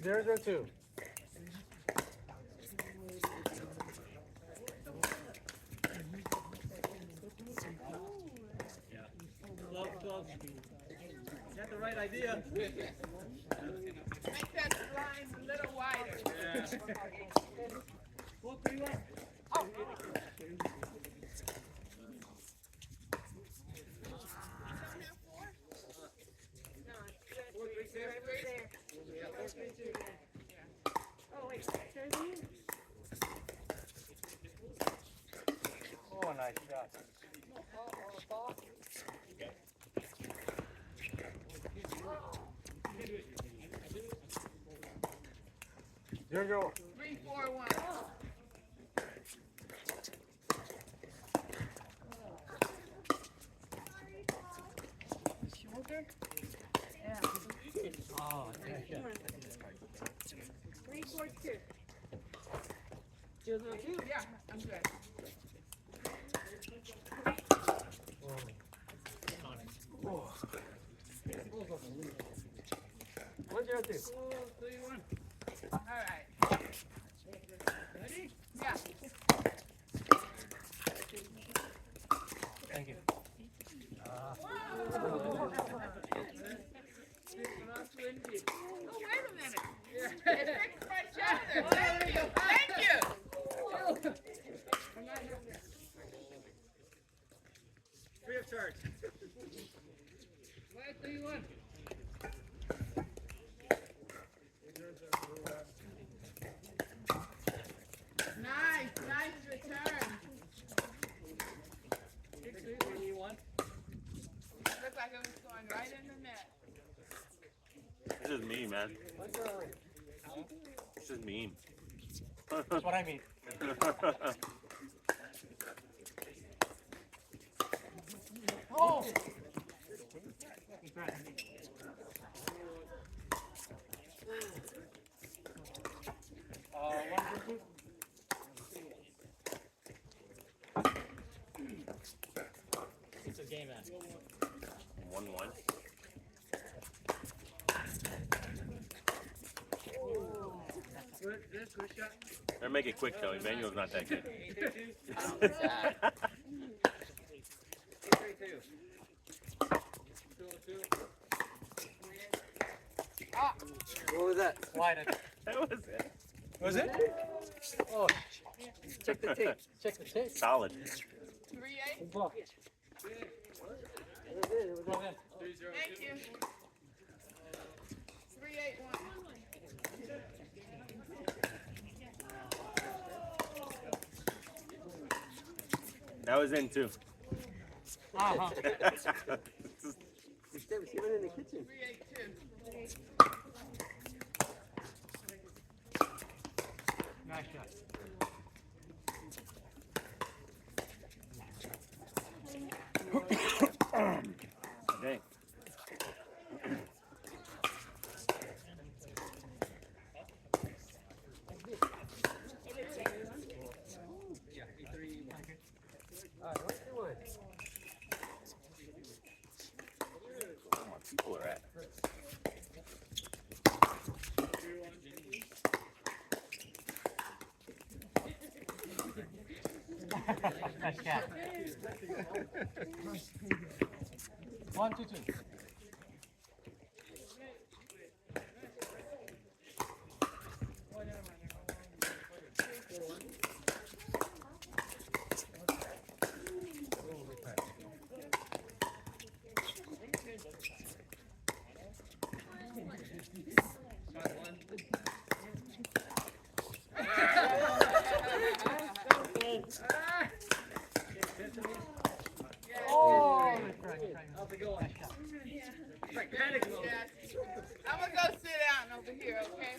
0-2. Close. You got the right idea. Make that line a little wider. Yeah. 4-3-1. Oh. Oh, nice shot. Zero. 3-4-1. Shoulder? Yeah. Oh, nice shot. 3-4-2. Yeah, I'm good. Oh. 1-0-2. 3-1. All right. Ready? Yeah. Thank you. Oh, wait a minute. It fixed my shoulder. Thank you. Thank you. Free of charge. 3-1. Nice return. 3-1. Looked like it was going right in the net. This is mean, man. This is mean. That's what I mean. Oh! 1-2. It's a game, man. 1-1. Good shot. Better make it quick though. Emmanuel's not that good. 3-2. What was that? Slide it. That was it. Was it? Oh, check the tape. Check the tape. Solid. 3-8. Good ball. It was in. It was all in. Thank you. 3-8-1. That was in too. Uh-huh. Three, 8-2. Nice shot. Okay. People are at. Nice shot. 1-2. Oh, How's it going? Like panic mode. Yes. I'm gonna go sit down over here, okay?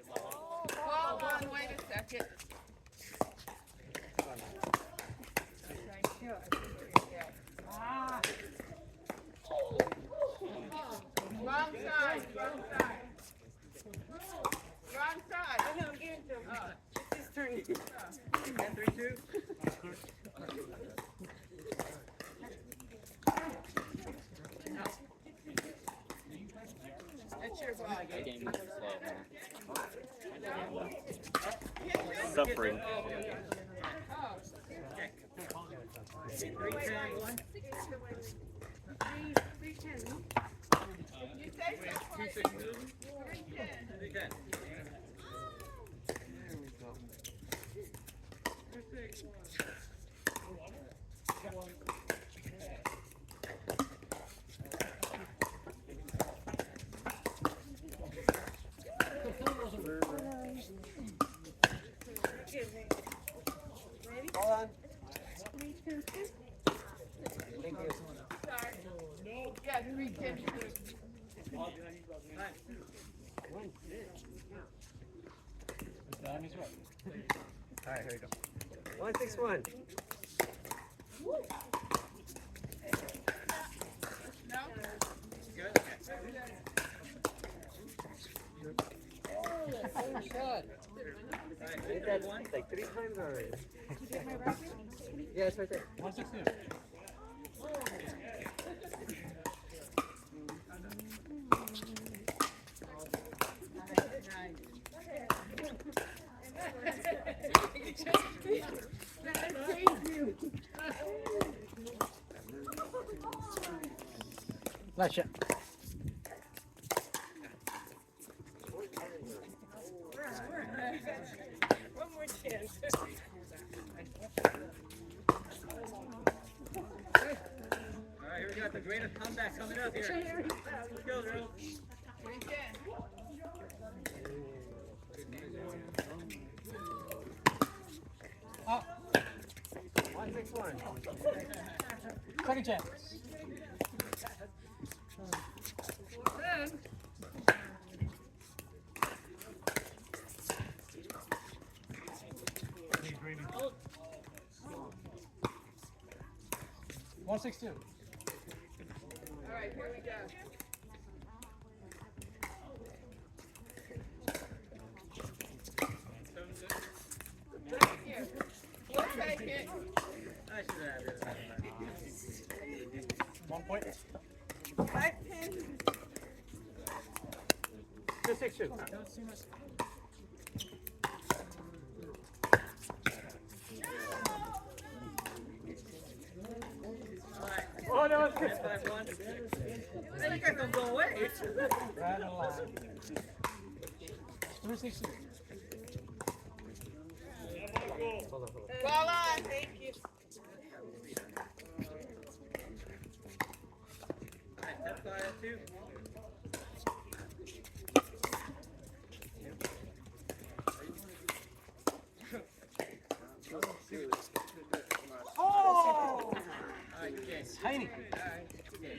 Hold on, wait a second. Wrong side, wrong side. Wrong side. I know, give it to him. It's his turn. 3-2. That game was slow, man. Suffering. You say so. 310. Hold on. Thank you. Sorry. Yeah, 310. All right, here we go. 161. No? Good. Did that like 3 times already. Yeah, it's right there. 162. Last shot. One more chance. All right, here we got the greatest comeback coming up here. Let's go, girls. 310. Up. 161. Second chance. One 162. All right, here we go. Thank you. We'll take it. I should have it. 1 point. 510. 262. Oh, that was good. 5-1. Hey, you guys don't go away. Right along. 360. Hold on. Ball on. Thank you. All right, that's 5-2. Oh! All right, okay. Tiny. All right, okay.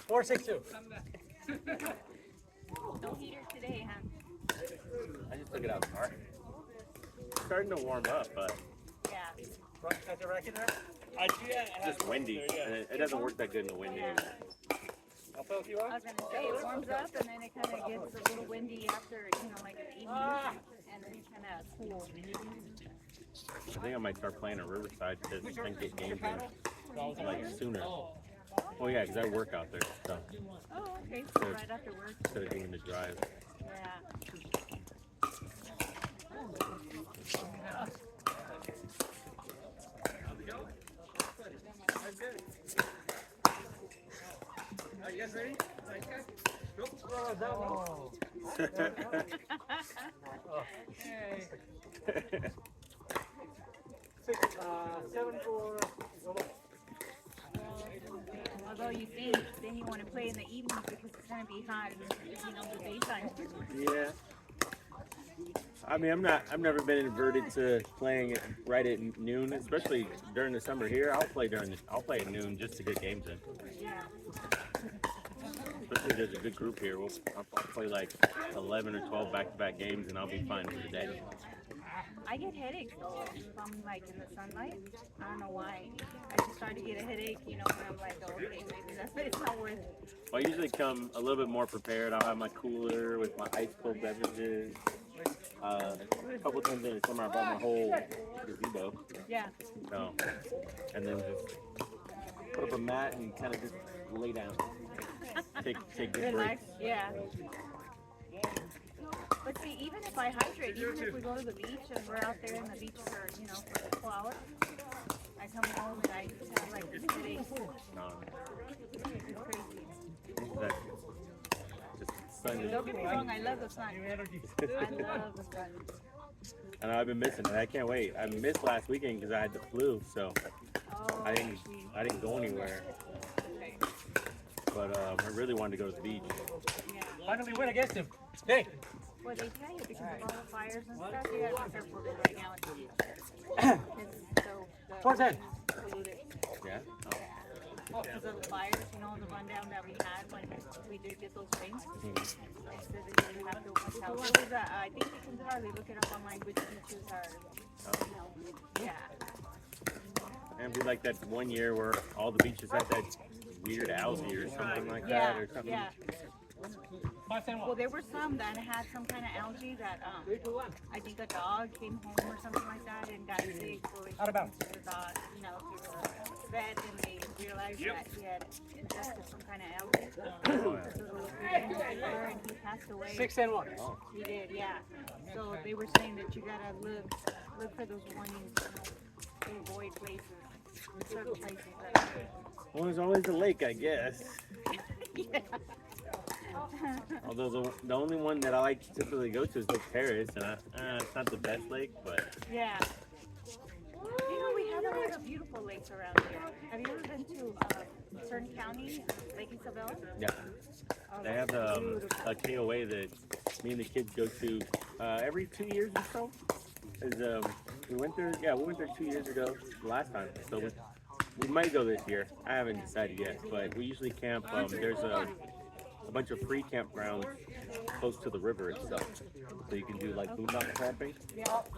462. No heater today, huh? I just took it out car. Starting to warm up, but Yeah. Got the racket there? it's just windy. And it doesn't work that good in the wind. Yeah. I'll play with you, I was gonna say it warms up and then it kind of gets a little windy after, like an evening, and then it kind of cools. I think I might start playing at Riverside to then get games in like sooner. Oh yeah, because I work out there, so Oh, okay. So right after work. instead of doing the drive. Yeah. Are you guys ready? All right, guys. Go. Hey. 7 for. Although you think, then you want to play in the evenings because it's going to be hot, the daytime. Yeah. I mean, I've never been inverted to playing it right at noon, especially during the summer here. I'll play at noon just to get games in. Yeah. Especially there's a good group here. I'll play like 11 or 12 back-to-back games, and I'll be fine for the day. I get headaches though if I'm like in the sunlight. I don't know why. I just start to get a headache, when I'm like, oh, okay, maybe it's not worth it. Well, I usually come a little bit more prepared. I'll have my cooler with my ice cold beverages. A couple times in the summer, I brought my whole gazebo. Yeah. So, and then just put up a mat and kind of just lay down. take good Relax. breaks. Yeah. But see, even if I hydrate, even if we go to the beach and we're out there in the beach for, you know, for a couple hours, I come home and I have like this headache. No, It's crazy. that just sun is. Don't get me wrong, I love the sun. I love the sun. And I've been missing it. I can't wait. I missed last weekend because I had the flu, so Oh, I didn't see. go anywhere. But I really wanted to go to the beach. Yeah. Finally win against him. Hey. Well, they tell you because of all the fires and stuff, you gotta be careful right now. It's so Towards that. polluted. Yeah. Because of the fires, you know, the rundown that we had when we did get those things. Mhm. They said that you have to watch out. What was that? I think you can probably look it up online which beaches are, you know, yeah. And it'd be like that one year where all the beaches had that weird algae or something like that, or something. Yeah. Well, there were some that had some kind of algae that I think a dog came home or something like that and got sick. So they Out of bounds. took the dog, you know, to the vet and they realized that he had ingested some kind of algae. Oh, yeah. So and he passed away. 6 and 1. He did, yeah. So they were saying that you gotta look for those warnings, to avoid places, certain places. Well, there's always a lake, I guess. Yeah. Although the only one that I like to typically go to is Lake Paris, and it's not the best lake, but Yeah. You know, we have a lot of beautiful lakes around here. Have you ever been to Kern County, Lake Isabella? yeah. Oh, They have that's beautiful. a KOA that me and the kids go to every 2 years or so. We went there 2 years ago last time, so we might go this year. I haven't decided yet, but we usually camp. There's a bunch of free campgrounds close to the river itself, so you can do like boondock camping.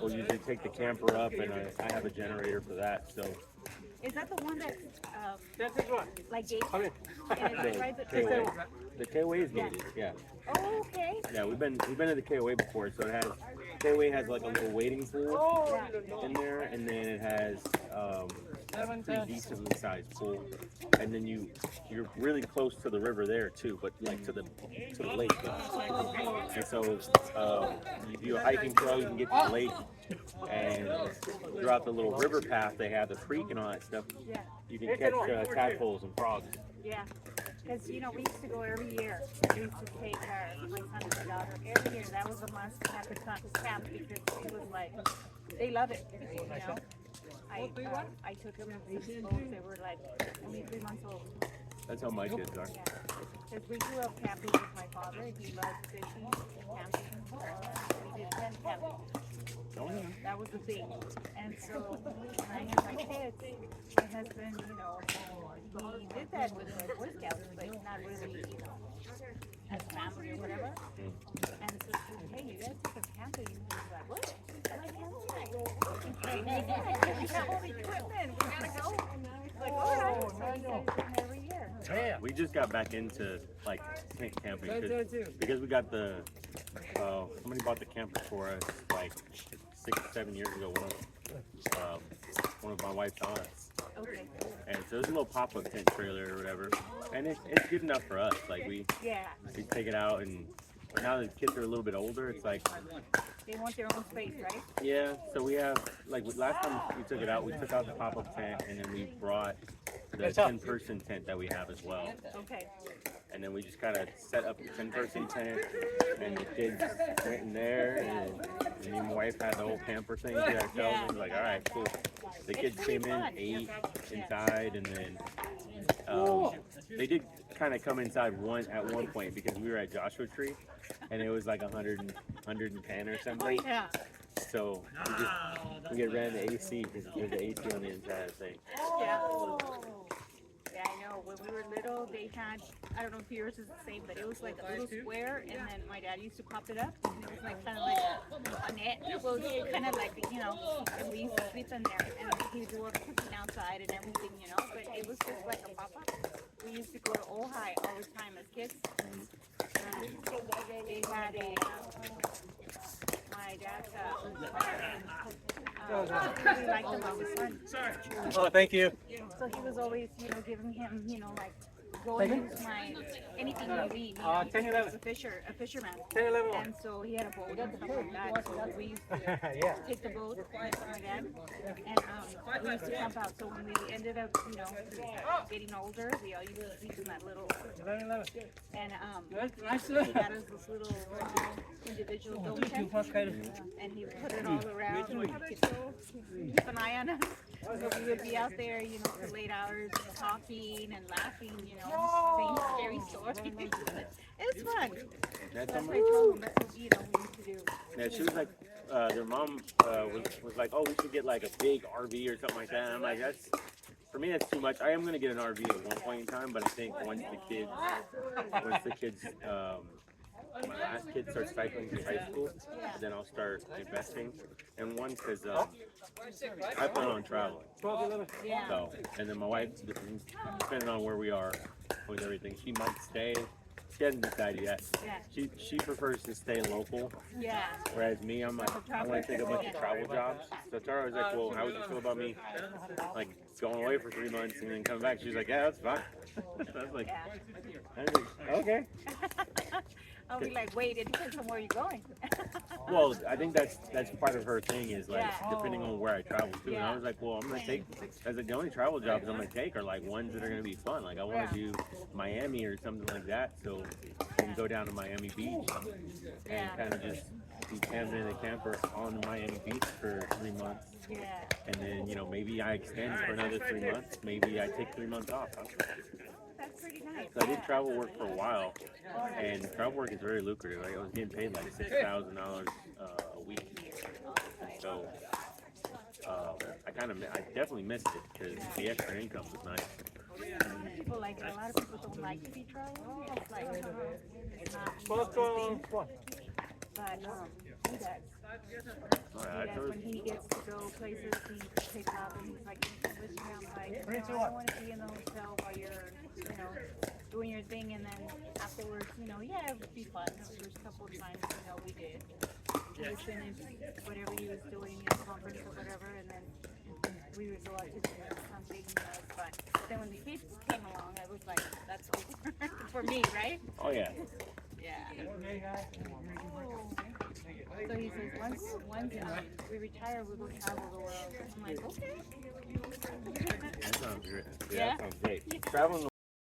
We'll usually take the camper up, and I have a generator for that. So Is that the one that's That's it, one. like gated? Come in. And it's private? KOA. The KOA is gated, yeah. Oh, okay. Yeah, we've been to the KOA before, so it has KOA has like a little wading pool Oh, in there, and then it has a pretty decently sized pool, and then you're really close to the river there too, but like to the lake. And so you do a hiking trail, you can get to the lake, and throughout the little river path they have the creek and all that stuff. Yeah. You can catch tadpoles and frogs. Yeah. Because, you know, we used to go every year. We used to take my son and my daughter every year. That was a must have to camp because it was like, they love it. You know? I took them to these boats. They were like only 3 months old. That's how my kids are. Yeah. Because we grew up camping with my father. He loved fishing, camping. We did tent camping. Oh, yeah. That was the thing. And so when I had my kids, my husband, you know, he did that with the Boy Scouts, but not really, you know, as family or whatever. And so he said, hey, you guys took us camping. And he was like, what? I'm like, yeah, we have all the equipment. We gotta go. Like, all right. So he says every year. yeah. We just got back into like tent camping That's it, because we got somebody bought the camper for us like 6-7 years ago. One of my wife's aunts, Okay. and so it's a little pop-up tent trailer or whatever, and it's good enough for us. Like we Yeah. take it out, and but now the kids are a little bit older. It's like They want their own space, right? yeah. So we have like last time we took it out, we took out the pop-up tent, and then we brought the 10-person tent that we have as well. Okay. And then we just kind of set up the 10-person tent, and the kids went in there, and me and my wife had the whole camper thing to ourselves. Yeah. And we was like, all right, cool. The kids pretty came in, fun. ate inside, and then they did kind of come inside at one point because we were at Joshua Tree, and it was like 110 or something. Yeah. So we get ran the AC because there's the AC on the inside thing. Yeah. Yeah, I know. When we were little, they had, I don't know if yours is the same, but it was like a little square, and then my dad used to pop it up, and it was like kind of like a net. Well, kind of like, you know, and we used to sleep in there, and he do everything outside and everything, you know, but it was just like a pop-up. We used to go to Ojai all the time as kids. They had my dad's, we liked him as a son. Oh, thank you. So he was always, you know, giving him, you know, like go and use my anything you need. 10, 11. A fisherman. 10, 11. And so he had a boat and stuff like that. So we used to Yeah. take the boat with my dad, and we used to camp out. So when we ended up, getting older, we all used to sleep in that little. 11, 11. And Good. Nice. he got us this little individual dome tent, and he put it all around where he could keep an eye on us. So we would be out there, for late hours, talking and laughing, saying scary stories. It was fun. That's That's how what I told him. That's what we used to do. Yeah, she was like, their mom was like, oh, we should get like a big RV or something like that. And I'm like, for me, that's too much. I am going to get an RV at one point in time, but I think once the kids, my last kid starts cycling through high school, then I'll start investing. And one, because I plan on traveling. 12, 11. Yeah. So, and then my wife, depending on where we are with everything, she might stay. She hasn't decided yet. Yeah. She prefers to stay local. Yeah. Whereas me, I'm like, I want to take a bunch of travel jobs. So Tara was like, well, how would you feel about me, like, going away for 3 months and then coming back? She's like, yeah, that's fine. I was like, okay. I'll be like, wait, it depends on where you're going. Well, I think that's part of her thing is like depending on where I travel to. And I was like, well, I'm gonna take as like the only travel jobs I'm gonna take are like ones that are gonna be fun. Like I want to do Miami or something like that, so we can go down to Miami Beach and kind of just be camping in a camper on Miami Beach for 3 months. Yeah. And then maybe I extend for another 3 months. Maybe I take 3 months off. That's pretty nice. So I did travel work for a while, and travel work is very lucrative. Like I was getting paid like $6,000 a week. So I definitely missed it because the extra income was nice. People like it. A lot of people don't like to be traveling. It's like, it's not. 12, 12, 12. But he does. Alright, When he gets to go places, he takes off and he's like, listen, I'm like, I don't want to be in the hotel while you're, doing your thing, and then afterwards, yeah, it would be fun. The first couple of times, we did. He would finish whatever he was doing in the conference or whatever, and then we would go out to dinner or something, but then when the kids came along, I was like, that's over for me, right? Oh yeah. Yeah. So he says, once we retire, we'll go travel the world. I'm like, okay. That sounds great. Yeah? That sounds great. Traveling